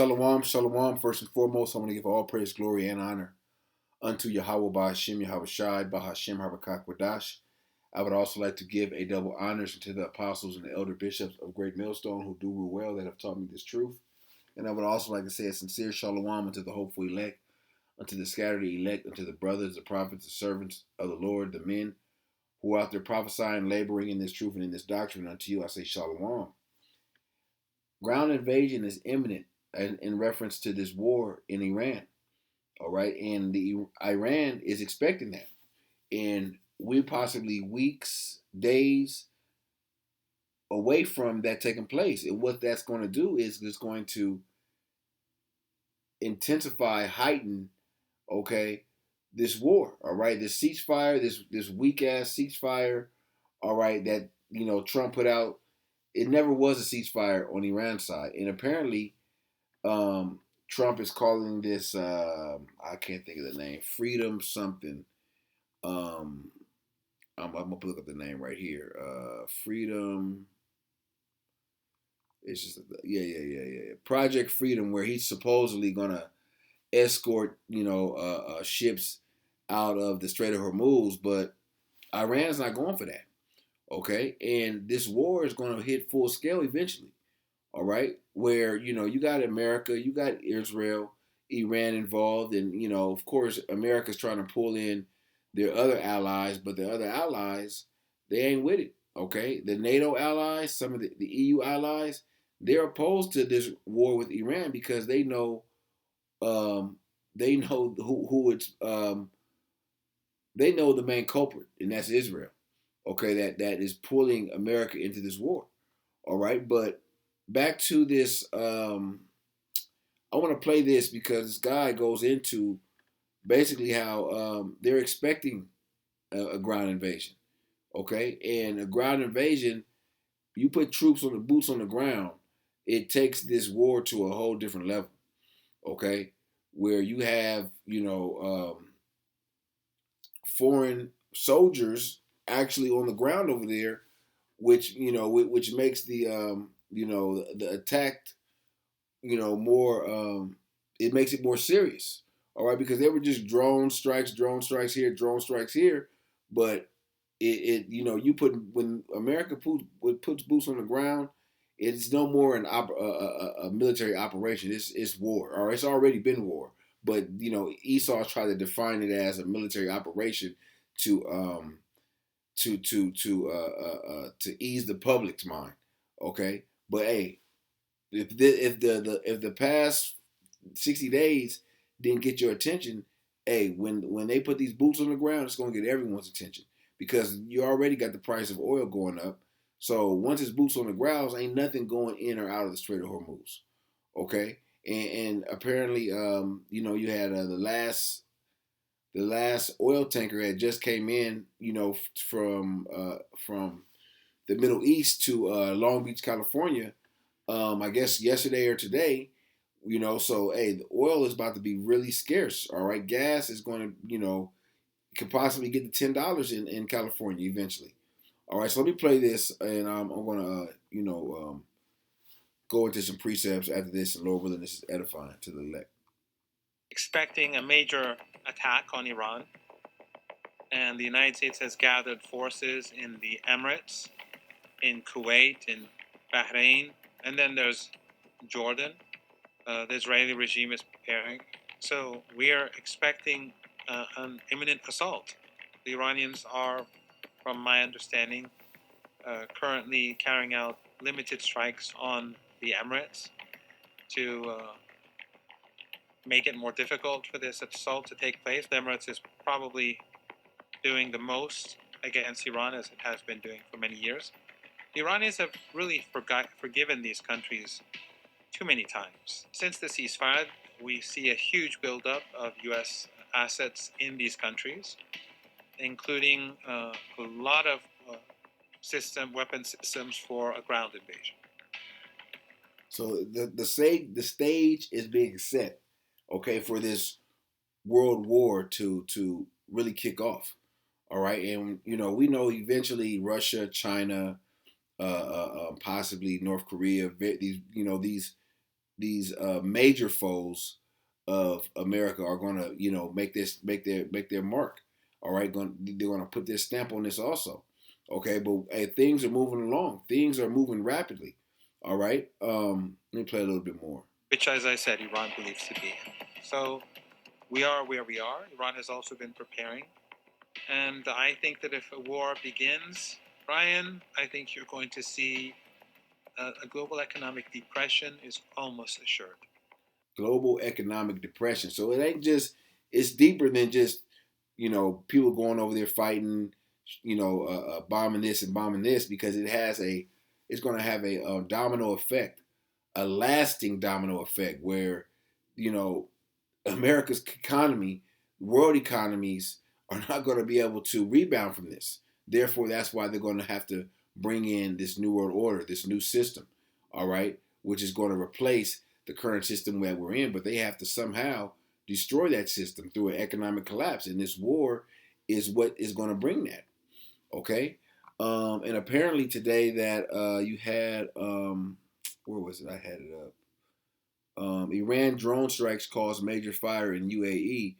Shalom, shalom. First and foremost, I want to give all praise, glory, and honor unto Yahawah, Bahasham, Yahawashi, Bahasham, Habakkuk. I would also like to give a double honors to the apostles and the elder bishops of Great Millstone who do rule well, that have taught me this truth. And I would also like to say a sincere shalom unto the hopeful elect, unto the scattered elect, unto the brothers, the prophets, the servants of the Lord, the men who are out there prophesying, laboring in this truth and in this doctrine. Unto you I say shalom. Ground invasion is imminent in reference to this war in Iran. All right, and the Iran is expecting that, and we're possibly weeks, days away from that taking place. And what that's going to do is it's going to intensify, heighten, okay, this war. All right, this ceasefire, this weak ass ceasefire. All right, that Trump put out. It never was a ceasefire on Iran's side, and apparently Trump is calling this I can't think of the name, freedom something. Um, I'm gonna look up the name right here. Freedom. It's just yeah. Project Freedom, where he's supposedly gonna escort ships out of the Strait of Hormuz, but Iran's not going for that. Okay, and this war is going to hit full scale eventually. All right, where you got America, you got Israel, Iran involved, and of course America's trying to pull in their other allies, but the other allies, they ain't with it. Okay, the NATO allies, some of the EU allies, they're opposed to this war with Iran because um, they know who it's they know the main culprit, and that's Israel. Okay, that is pulling America into this war. All right, but back to this. I want to play this because this guy goes into basically how they're expecting a ground invasion. Okay, and a ground invasion, you put troops on the boots on the ground, it takes this war to a whole different level. Okay, where you have foreign soldiers actually on the ground over there, which makes the attack more it makes it more serious. All right, because they were just drone strikes here, drone strikes here, but you put when America puts boots on the ground, it's no more a military operation. It's war, or it's already been war. But Esau tried to define it as a military operation to to ease the public's mind. Okay, but hey, if the past 60 days didn't get your attention, hey, when they put these boots on the ground, it's gonna get everyone's attention because you already got the price of oil going up. So once it's boots on the ground, ain't nothing going in or out of the Strait of Hormuz. Okay, and apparently, you had the last oil tanker had just came in, from the Middle East to Long Beach, California. I guess yesterday or today, So hey, the oil is about to be really scarce. All right, gas is going to, could possibly get to $10 in California eventually. All right, so let me play this, and I'm going to, go into some precepts after this, and Lord willing, this is edifying to the elect. Expecting a major attack on Iran, and the United States has gathered forces in the Emirates, in Kuwait, in Bahrain, and then there's Jordan. The Israeli regime is preparing. So we are expecting an imminent assault. The Iranians are, from my understanding, currently carrying out limited strikes on the Emirates to make it more difficult for this assault to take place. The Emirates is probably doing the most against Iran, as it has been doing for many years. The Iranians have really forgiven these countries too many times. Since the ceasefire, we see a huge buildup of U.S. assets in these countries, including a lot of weapon systems for a ground invasion. So the stage is being set, okay, for this world war to really kick off. All right, and we know eventually Russia, China, possibly North Korea, these these major foes of America are going to, make their mark. All right, they're going to put their stamp on this also. Okay, but hey, things are moving along. Things are moving rapidly. All right. Let me play a little bit more. Which, as I said, Iran believes to be. So we are where we are. Iran has also been preparing. And I think that if a war begins, Ryan, I think you're going to see a global economic depression is almost assured. Global economic depression. So it ain't just, it's deeper than just, people going over there fighting, bombing this and bombing this, because it's going to have a domino effect, a lasting domino effect where, you know, America's economy, world economies are not going to be able to rebound from this. Therefore, that's why they're going to have to bring in this new world order, this new system, all right, which is going to replace the current system that we're in. But they have to somehow destroy that system through an economic collapse. And this war is what is going to bring that, okay? And apparently today that you had, where was it? I had it up. Iran drone strikes caused major fire in UAE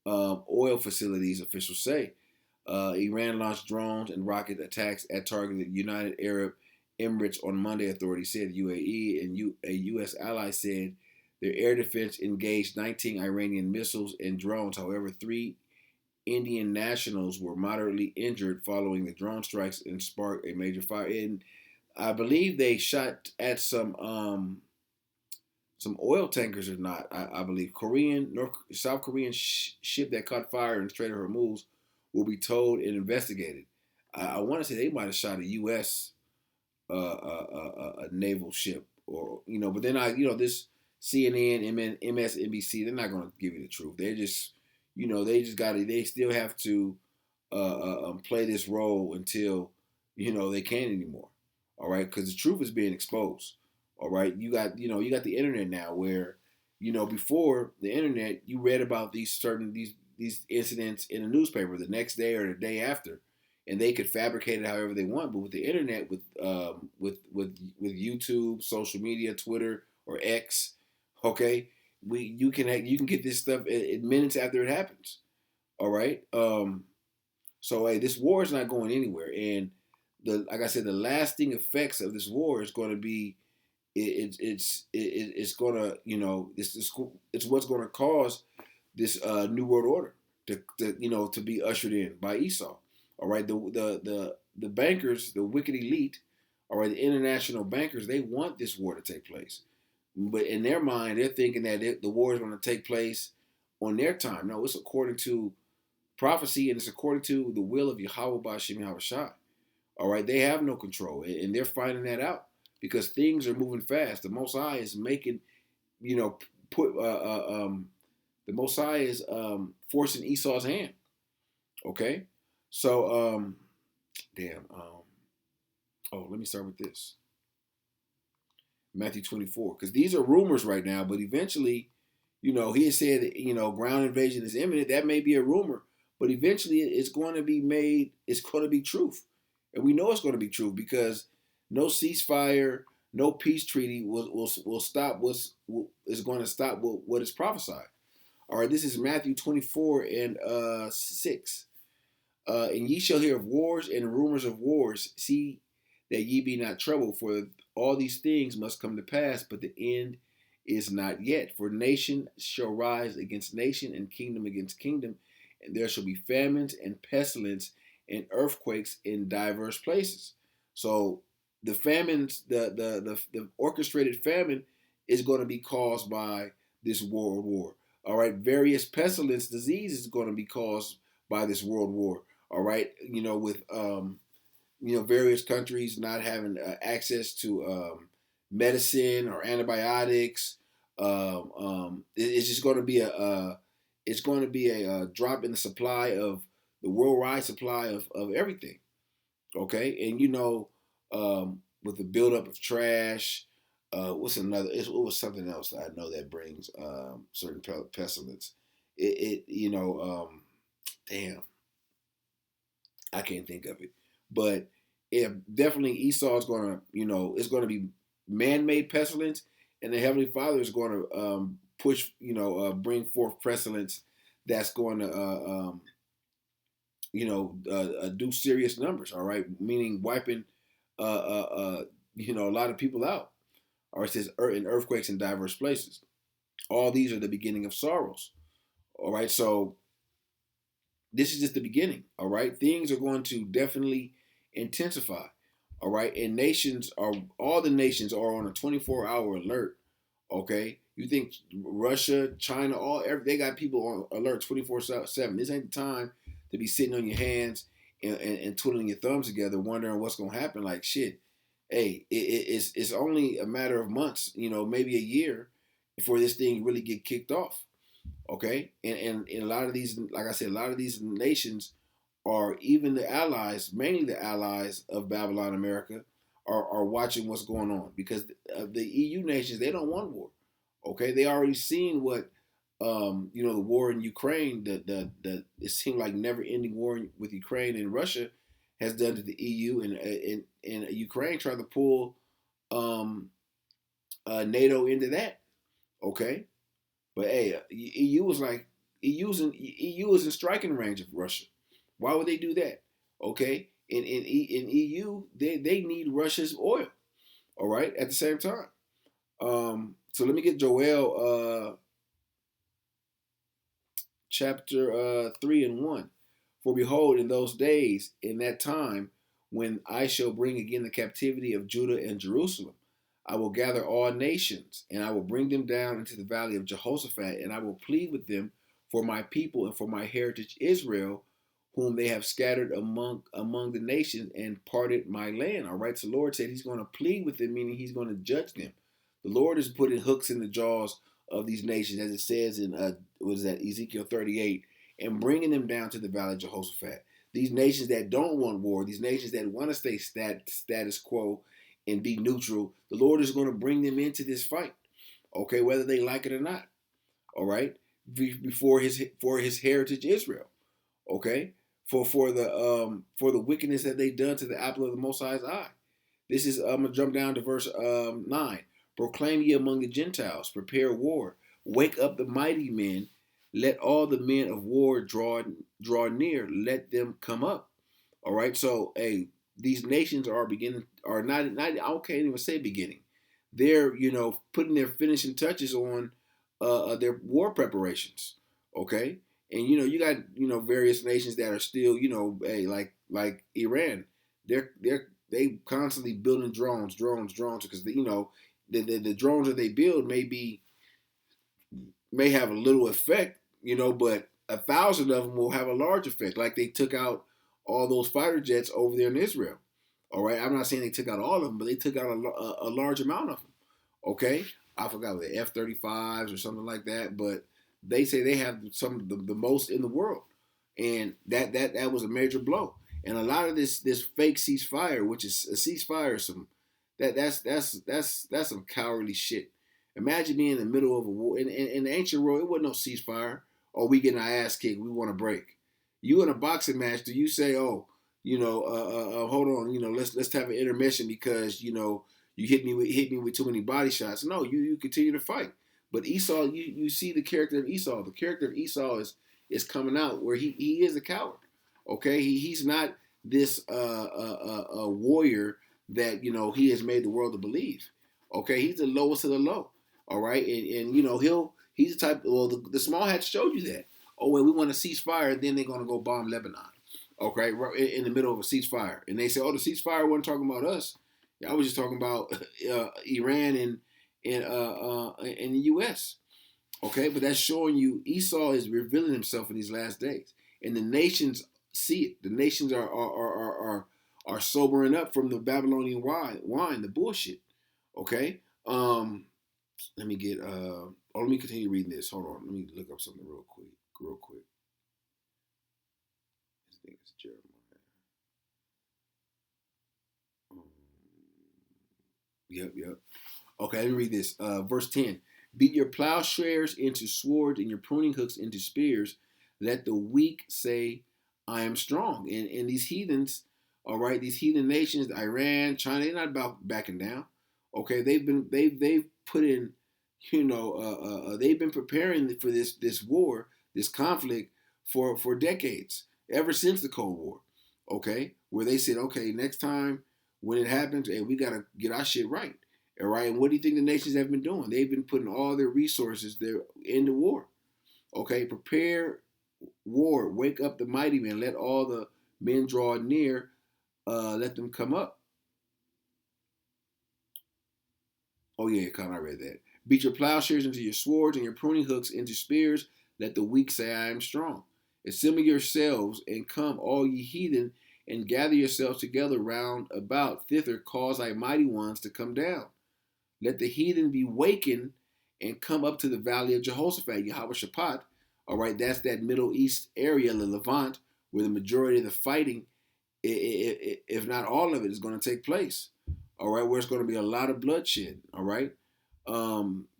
oil facilities, officials say. Iran launched drones and rocket attacks at targeted United Arab Emirates on Monday, authorities said. UAE and a U.S. ally said their air defense engaged 19 Iranian missiles and drones. However, 3 Indian nationals were moderately injured following the drone strikes and sparked a major fire. And I believe they shot at some oil tankers or not. I believe South Korean ship that caught fire in the Strait of Hormuz will be towed and investigated. I want to say they might have shot a U.S. A naval ship, or but then this CNN, MSNBC, they're not going to give you the truth. They're just, they still have to play this role until they can't anymore. All right, because the truth is being exposed. All right, you got the internet now, where before the internet you read about these incidents in a newspaper the next day or the day after, and they could fabricate it however they want. But with the internet, with YouTube, social media, Twitter or X, okay, you can get this stuff in minutes after it happens. All right. So hey, this war is not going anywhere, and like I said, the lasting effects of this war is going to be it's going to it's what's going to cause this new world order to be ushered in by Esau. All right, the bankers, the wicked elite, all right, the international bankers, they want this war to take place, but in their mind, they're thinking that the war is going to take place on their time. No, it's according to prophecy, and it's according to the will of Yahawah Bahasham Yahawashi. All right, they have no control, and they're finding that out because things are moving fast. The Most High is making, put the Most High is forcing Esau's hand. Okay, so damn. Oh, let me start with this. Matthew 24, because these are rumors right now, but eventually, he has said that, ground invasion is imminent. That may be a rumor, but eventually it's going to be made. It's going to be truth, and we know it's going to be truth because no ceasefire, no peace treaty will stop is going to stop what is prophesied. All right, this is Matthew 24 and 6. And ye shall hear of wars and rumors of wars. See that ye be not troubled, for all these things must come to pass, but the end is not yet. For nation shall rise against nation, and kingdom against kingdom, and there shall be famines and pestilence and earthquakes in diverse places. So the famines, the orchestrated famine is going to be caused by this world war. All right, various pestilence diseases is going to be caused by this world war. All right, with various countries not having access to medicine or antibiotics. It's just going to be a drop in the supply of the worldwide supply of everything. Okay, and with the buildup of trash, what's another? It was something else that I know that brings certain pestilence. Damn, I can't think of it. But definitely Esau is gonna, it's gonna be man-made pestilence, and the Heavenly Father is going to push, bring forth precedents that's going to, do serious numbers. All right, meaning wiping, a lot of people out. Or it says in earthquakes in diverse places. All these are the beginning of sorrows. All right, so this is just the beginning. All right, things are going to definitely intensify. All right, and all the nations are on a 24-hour alert. Okay, you think Russia, China, they got people on alert 24/7. This ain't the time to be sitting on your hands and twiddling your thumbs together, wondering what's gonna happen. Like shit, hey, it's only a matter of months, maybe a year, before this thing really get kicked off. Okay, and a lot of these, like I said, a lot of these nations are even the allies, mainly the allies of Babylon America, are watching what's going on because the EU nations, they don't want war. Okay, they already seen what the war in Ukraine, the it seemed like never ending war with Ukraine and Russia has done to the EU, and Ukraine tried to pull um, NATO into that. Okay, but hey, EU was like EU was in striking range of Russia. Why would they do that? Okay, in EU they need Russia's oil. All right, at the same time. So let me get Joel chapter 3:1. For behold, in those days, in that time, when I shall bring again the captivity of Judah and Jerusalem, I will gather all nations, and I will bring them down into the valley of Jehoshaphat, and I will plead with them for my people and for my heritage Israel, whom they have scattered among the nations and parted my land. All right, so the Lord said He's going to plead with them, meaning He's going to judge them. The Lord is putting hooks in the jaws of these nations, as it says in what is that, Ezekiel 38, and bringing them down to the valley of Jehoshaphat. These nations that don't want war, these nations that want to stay status quo and be neutral, the Lord is going to bring them into this fight. Okay, whether they like it or not. All right, before his heritage Israel. Okay, for the wickedness that they done to the apple of the Most High's eye. This is I'm gonna jump down to verse 9. Proclaim ye among the Gentiles, prepare war, wake up the mighty men, let all the men of war draw near, let them come up. All right, so hey, these nations are not I can't even say beginning. They're putting their finishing touches on their war preparations. Okay, and you got various nations that are still hey, like Iran. They constantly building drones because the drones that they build may have a little effect, but 1,000 of them will have a large effect. Like they took out all those fighter jets over there in Israel. All right, I'm not saying they took out all of them, but they took out a large amount of them. Okay, I forgot the F-35s or something like that, but they say they have some of the most in the world, and that was a major blow. And a lot of this fake ceasefire, which is a ceasefire, that's some cowardly shit. Imagine being in the middle of a war. In the ancient world, it wasn't no ceasefire. Or we getting our ass kicked, we want to break. You in a boxing match, do you say, oh, hold on, let's have an intermission because you hit me with too many body shots? No, you continue to fight. But Esau, you see the character of Esau. The character of Esau is coming out where he is a coward. Okay, he's not this a warrior that he has made the world to believe. Okay, he's the lowest of the low. All right, and he's the type. Well, the small hats showed you that. Oh, well, we want to cease fire, then they're gonna go bomb Lebanon. Okay, right in the middle of a ceasefire, and they say, oh, the ceasefire wasn't talking about us. I was just talking about Iran and the U.S. Okay, but that's showing you Esau is revealing himself in these last days, and the nations see it. The nations are sobering up from the Babylonian wine, the bullshit. Okay, let me get let me continue reading this. Hold on, let me look up something real quick. I think it's Jeremiah. Yep. Okay, let me read this. Verse 10. Beat your plowshares into swords and your pruning hooks into spears. Let the weak say, I am strong. And these heathens, all right, these heathen nations, Iran, China, they're not about backing down. Okay, they've put in, they've been preparing for this war, this conflict for decades, ever since the Cold War. Okay, where they said, okay, next time when it happens, hey, we gotta get our shit right. All right, and what do you think the nations have been doing? They've been putting all their resources there in the war. Okay, prepare war, wake up the mighty men, let all the men draw near, let them come up. Oh yeah, come, I read that. Beat your plowshares into your swords and your pruning hooks into spears. Let the weak say, I am strong. Assemble yourselves and come, all ye heathen, and gather yourselves together round about thither. Cause thy mighty ones to come down. Let the heathen be wakened and come up to the valley of Jehoshaphat, Yahawashi. All right, that's that Middle East area, the Levant, where the majority of the fighting, if not all of it, is going to take place. All right, where it's going to be a lot of bloodshed. All right.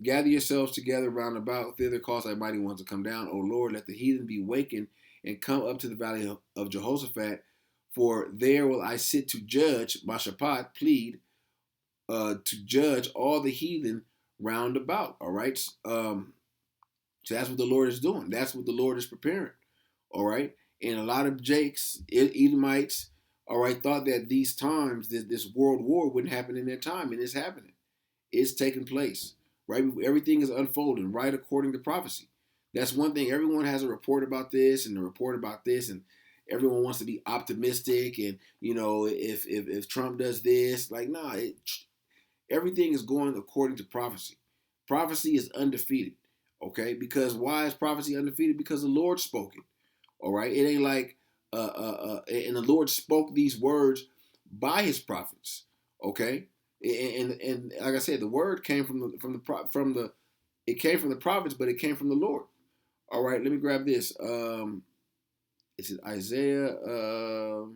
Gather yourselves together round about thither, cause thy mighty ones to come down. O Lord, let the heathen be wakened and come up to the valley of Jehoshaphat, for there will I sit to judge, Mashapat, plead, to judge all the heathen round about. All right. So that's what the Lord is doing. That's what the Lord is preparing. All right. And a lot of Jakes, Edomites, all right, thought that these times, this world war wouldn't happen in their time, and it's happening. It's taking place. Right. Everything is unfolding right according to prophecy. That's one thing. Everyone has a report about this and a report about this, and everyone wants to be optimistic. And if Trump does this, like, nah, everything is going according to prophecy. Prophecy is undefeated. Okay, because why is prophecy undefeated? Because the Lord spoke it. All right, it ain't like and the Lord spoke these words by His prophets. Okay, and like I said, the word came it came from the prophets, but it came from the Lord. All right, let me grab this. It's in Isaiah. Let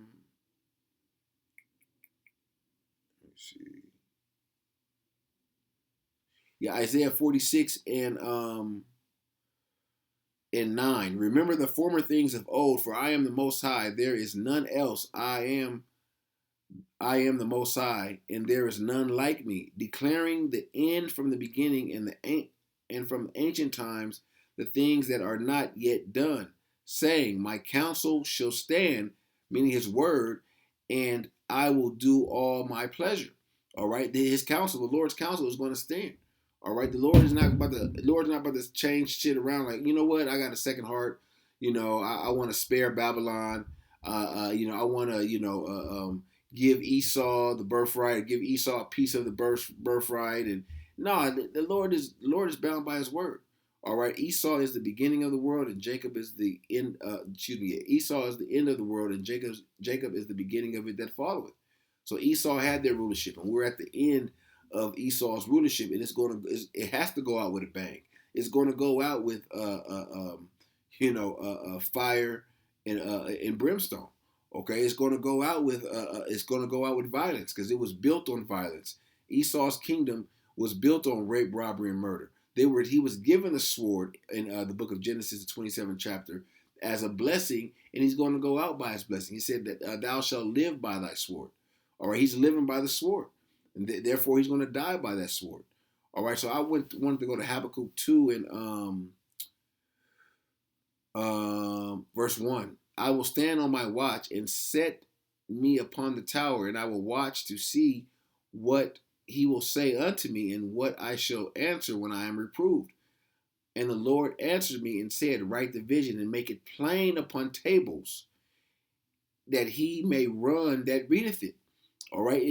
me see. Yeah, Isaiah 46 and 9. Remember the former things of old, for I am the Most High. There is none else. I am the Most High, and there is none like me, declaring the end from the beginning and from ancient times the things that are not yet done, saying, my counsel shall stand, meaning His word, and I will do all my pleasure. All right, His counsel, the Lord's counsel, is going to stand. All right, the Lord's not about to change shit around. Like, you know what? I got a second heart. I want to spare Babylon. I want to, give Esau the birthright, give Esau a piece of the birthright, and no, the Lord is bound by His word. All right, Esau is the beginning of the world, and Jacob is the end. Esau is the end of the world, and Jacob is the beginning of it that followeth. So Esau had their rulership, and we're at the end of Esau's rulership, and it has to go out with a bang. It's going to go out with fire and brimstone. Okay, it's going to go out with violence, because it was built on violence. Esau's kingdom was built on rape, robbery, and murder. He was given a sword in the book of Genesis, the 27th chapter, as a blessing, and he's going to go out by his blessing. He said that thou shalt live by thy sword. All right, he's living by the sword, and therefore he's going to die by that sword. All right, so I wanted to go to Habakkuk 2 and verse 1. I will stand on my watch and set me upon the tower, and I will watch to see what he will say unto me, and what I shall answer when I am reproved. And the Lord answered me and said, write the vision and make it plain upon tables, that he may run that readeth it. All right,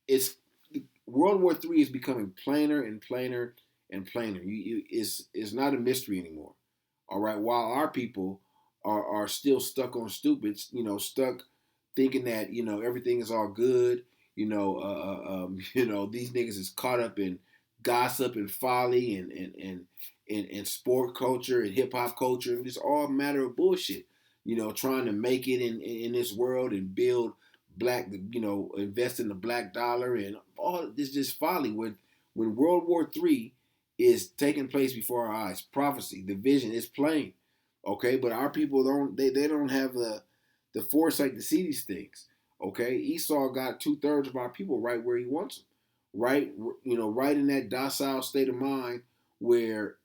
it's World War III is becoming plainer and plainer and plainer. It's not a mystery anymore. All right, while our people are still stuck on stupid, stuck thinking that everything is all good. These niggas is caught up in gossip and folly and sport culture and hip hop culture, and it's all a matter of bullshit. Trying to make it in this world and build black, invest in the black dollar and all this just folly. When World War III is taking place before our eyes, prophecy, the vision is plain. Okay, but our people don't have the foresight to see these things. Okay, Esau got 2/3 of our people right where he wants them. right, right in that docile state of mind where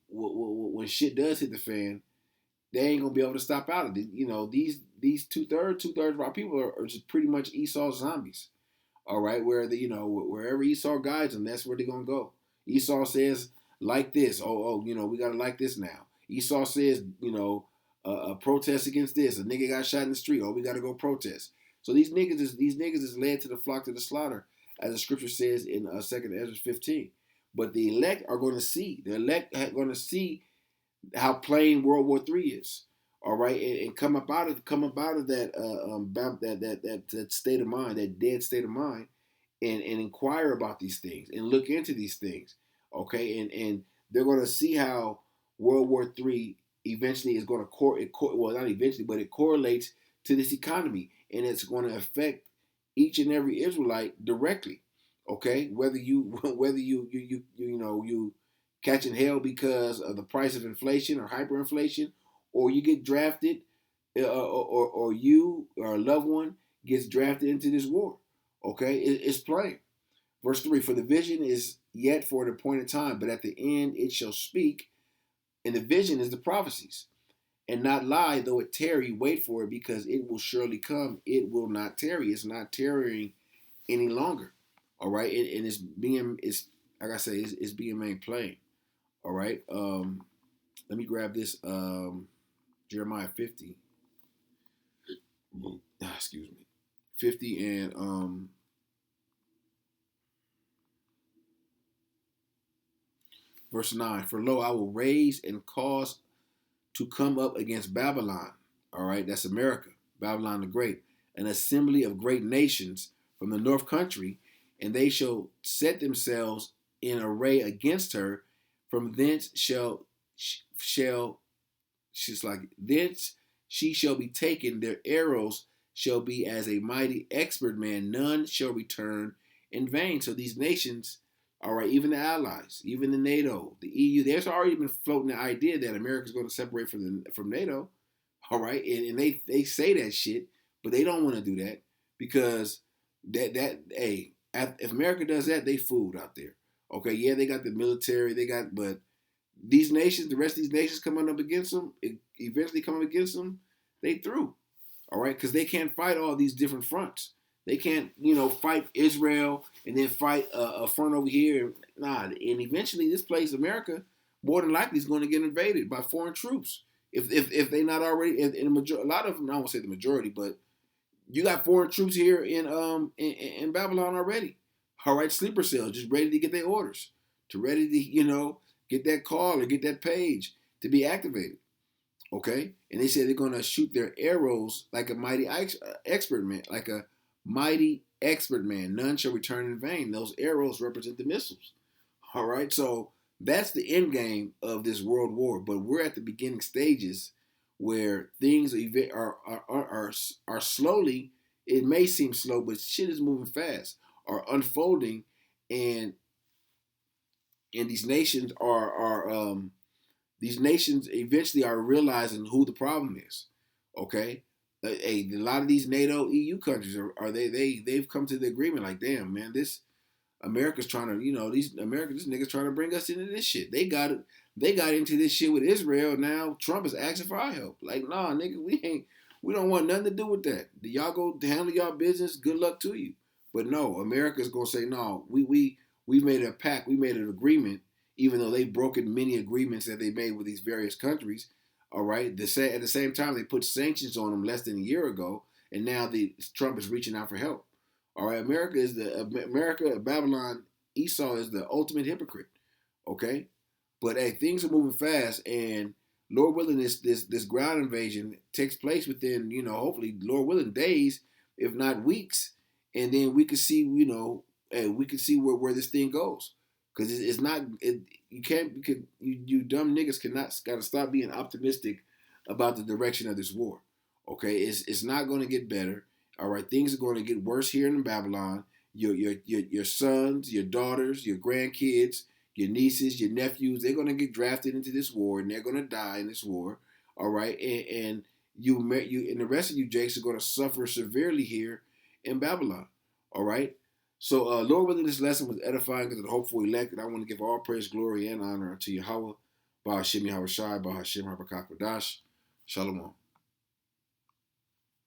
when shit does hit the fan, they ain't gonna be able to stop out of it. These two thirds of our people are just pretty much Esau's zombies. All right, where wherever Esau guides them, that's where they're gonna go. Esau says like this. We gotta like this now. Esau says, a protest against this. A nigga got shot in the street. Oh, we gotta go protest. So these niggas is led to the flock to the slaughter, as the scripture says in 2 Ezra 15. But the elect are going to see. The elect are going to see how plain World War III is. All right, and come up out of that that state of mind, that dead state of mind, and inquire about these things and look into these things. Okay, and they're going to see how World War III eventually is going to well, not eventually, but it correlates to this economy, and it's going to affect each and every Israelite directly. Okay, whether you you catching hell because of the price of inflation or hyperinflation, or you get drafted, or you or a loved one gets drafted into this war. Okay, it's plain. Verse 3, for the vision is yet for an appointed time, but at the end it shall speak, and the vision is the prophecies, and not lie, though it tarry, wait for it, because it will surely come. It will not tarry. It's not tarrying any longer. All right, and it's like I say, it's being made plain. All right. Let me grab this. Jeremiah 50. Excuse me. 50 and verse 9. For lo, I will raise and cause to come up against Babylon. All right, that's America, Babylon the Great, an assembly of great nations from the north country, and they shall set themselves in array against her. From thence she's like, thence she shall be taken. Their arrows shall be as a mighty expert man. None shall return in vain. So these nations, all right, even the allies, even the NATO, the EU, there's already been floating the idea that America's going to separate from NATO. All right, and they say that shit, but they don't want to do that because hey, if America does that, they fooled out there. Okay, yeah, they got the military, but these nations, the rest of these nations coming up against them, eventually coming against them, they through. All right, because they can't fight all these different fronts. They can't, fight Israel and then fight a front over here. Nah, and eventually this place, America, more than likely is going to get invaded by foreign troops. If they not already, in a lot of them, I won't say the majority, but you got foreign troops here in Babylon already. All right, sleeper cells, just ready to get their orders, to ready to get that call or get that page to be activated. Okay, and they said they're gonna shoot their arrows like a mighty expert man, like a mighty expert man. None shall return in vain. Those arrows represent the missiles. All right, so that's the end game of this world war. But we're at the beginning stages where things are slowly. It may seem slow, but shit is moving fast, are unfolding, and these nations eventually are realizing who the problem is. Okay, a lot of these NATO EU countries they've come to the agreement like, damn man, this America's trying to, these niggas trying to bring us into this shit. They got into this shit with Israel. Now Trump is asking for our help. Like, nah, nigga, we don't want nothing to do with that. Y'all go handle y'all business. Good luck to you. But no, America's gonna say no. We made a pact. We made an agreement, even though they've broken many agreements that they made with these various countries. All right. At the same time, they put sanctions on them less than a year ago, and now Trump is reaching out for help. All right, America, Babylon, Esau is the ultimate hypocrite. Okay, but hey, things are moving fast, and Lord willing, this ground invasion takes place within hopefully Lord willing days, if not weeks, and then we can see we can see where this thing goes, because it's not you can't because you dumb niggas gotta stop being optimistic about the direction of this war. Okay, it's not going to get better. All right, things are going to get worse here in Babylon. Your sons, your daughters, your grandkids, your nieces, your nephews, they're going to get drafted into this war, and they're going to die in this war. All right, and you and the rest of you Jakes are going to suffer severely here in Babylon. All right, So, Lord willing, this lesson was edifying to the hopeful elect, and I want to give all praise, glory, and honor unto Yahawah, Bahasham, Yahawashi, Bahasham, Habakkuk, Shalom.